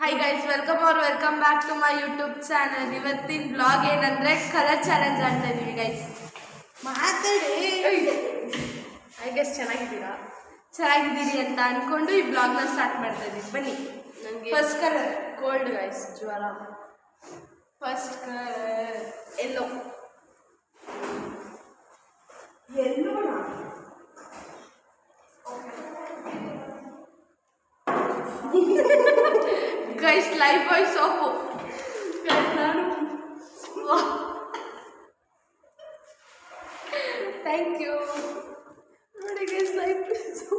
Hi guys, welcome back to my YouTube channel. ಇವತ್ತಿನ blog ಏನಂದರೆ colour challenge ಆಡ್ತಾ ಇದ್ದೀವಿ ಗೈಸ್. ಮಾತಾಡಿ. ಐ ಗೆಸ್ ಚೆನ್ನಾಗಿದ್ದೀರಿ ಅಂತ ಅಂದ್ಕೊಂಡು ಈ ಬ್ಲಾಗ್ನ ಸ್ಟಾರ್ಟ್ ಮಾಡ್ತಾ ಇದ್ದೀವಿ. ಬನ್ನಿ. ನನಗೆ ಫಸ್ಟ್ ಕಲರ್ ಕೋಲ್ಡ್ ಗೈಸ್, ಜ್ವರ. First colour yellow. Guys, Lifebuoy soap. ನಾನು ಥ್ಯಾಂಕ್ ಯು. ನೋಡಿ guys, Lifebuoy soap.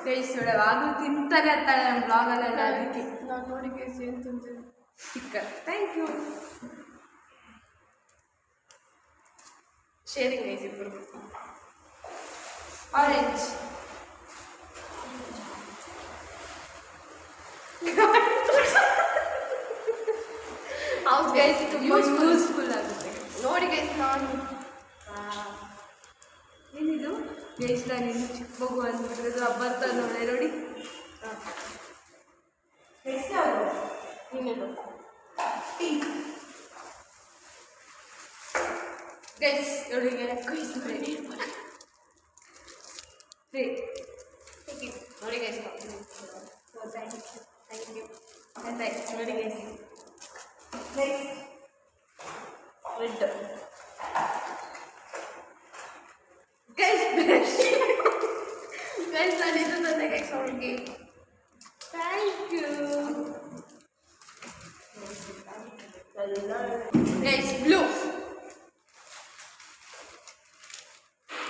Guys ಆಗಲೂ ತಿಂತಾನೆ ಇರ್ತಾಳೆ ನಮ್ಮ ಬ್ಲಾಗಲ್ಲೆಲ್ಲ, ಅದಕ್ಕೆ ನಾನು ನೋಡಿ ಗೈಸ್ ಏನು ತಿಂತೀನಿ. Sticker. Thank you. Sharing guys ಇಬ್ಬರು. ಆರೆಂಜ್. ಹೌದು ಗೈಸ್, ತುಂಬ ಯೂಸ್ಫುಲ್ ಆಗುತ್ತೆ. ನೋಡಿ ಗೈಸ್, ನಾನು ಏನಿದು ಗೈಸ್, ನಾನು ಇನ್ನು ಚಿಕ್ಕ ಮಗು ಅಂದ್ಬಿಟ್ಟಿರೋದು ಹಬ್ಬ ನೋಡೆ ನೋಡಿ. ನೀನೇನು ಗೈಸ್ ನೋಡಿ, ಗೈಸ್ ರೆಡಿ ನೋಡಿ ಗೈಸ್. ಥ್ಯಾಂಕ್ ಯು ನೋಡಿ ಗೈಸ್. Red guys. ಗೈಸ್ ನಾನು ಇದು ತಂದೆ ಗೈಸ್ ಅವ್ರಿಗೆ. Thank you guys. Blue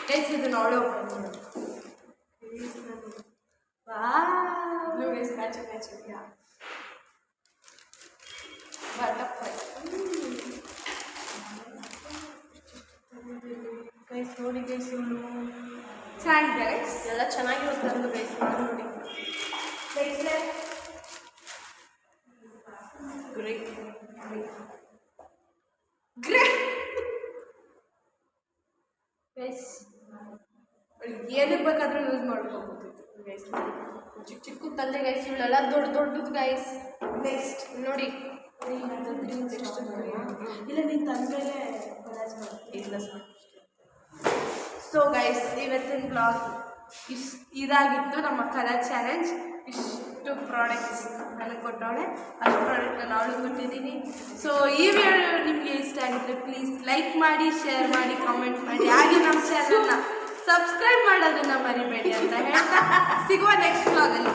guys, ಇದು ನೋಡೋ blue guys, matching. Butterfly guys ನೋಡಿ ಗೈಸ್. ಇವಳು ಚೆನ್ನಾಗಿದೆ ಗೈಸ್, ಎಲ್ಲ ಚೆನ್ನಾಗಿರುತ್ತೆ ಅಂದು ಗೈಸ್. ಮಾಡಿ ನೋಡಿ ಗ್ರೇಟ್ ಗೈಸ್. ಏನಕ್ಕೆ ಬೇಕಾದರೂ ಯೂಸ್ ಮಾಡ್ಕೋಬೋದು ಗೈಸ್. ಚಿಕ್ಕ ತಂದೆ ಗೈಸ್, ಇವಳೆಲ್ಲ ದೊಡ್ಡದು ಗೈಸ್. ನೆಕ್ಸ್ಟ್ ನೋಡಿ ನೆಕ್ಸ್ಟ್ ಇಲ್ಲ, ನೀನು ತಂದಮೇಲೆ ಇಲ್ಲ ಸರ್. ಸೊ ಗೈಸ್, ಇವತ್ತಿನ ಬ್ಲಾಗ್ ಇದಾಗಿತ್ತು ನಮ್ಮ ಕಲರ್ ಚಾಲೆಂಜ್. ಇಷ್ಟು ಪ್ರಾಡಕ್ಟ್ಸ್ ನನಗೆ ಕೊಟ್ಟವಳೆ, ಅಷ್ಟು ಪ್ರಾಡಕ್ಟ್ನ ನಾನು ಕೊಟ್ಟಿದ್ದೀನಿ. ಸೊ ಈ ವಿಡಿಯೋ ನಿಮಗೆ ಇಷ್ಟ ಆಗಿದ್ರೆ ಪ್ಲೀಸ್ ಲೈಕ್ ಮಾಡಿ, ಶೇರ್ ಮಾಡಿ, ಕಾಮೆಂಟ್ ಮಾಡಿ, ಹಾಗೆ ನಮ್ಮ ಚಾನಲ್ನ ಸಬ್ಸ್ಕ್ರೈಬ್ ಮಾಡೋದನ್ನು ಮರಿಬೇಡಿ ಅಂತ ಹೇಳ್ತಾ ಸಿಗುವ ನೆಕ್ಸ್ಟ್ ಬ್ಲಾಗಲ್ಲಿ.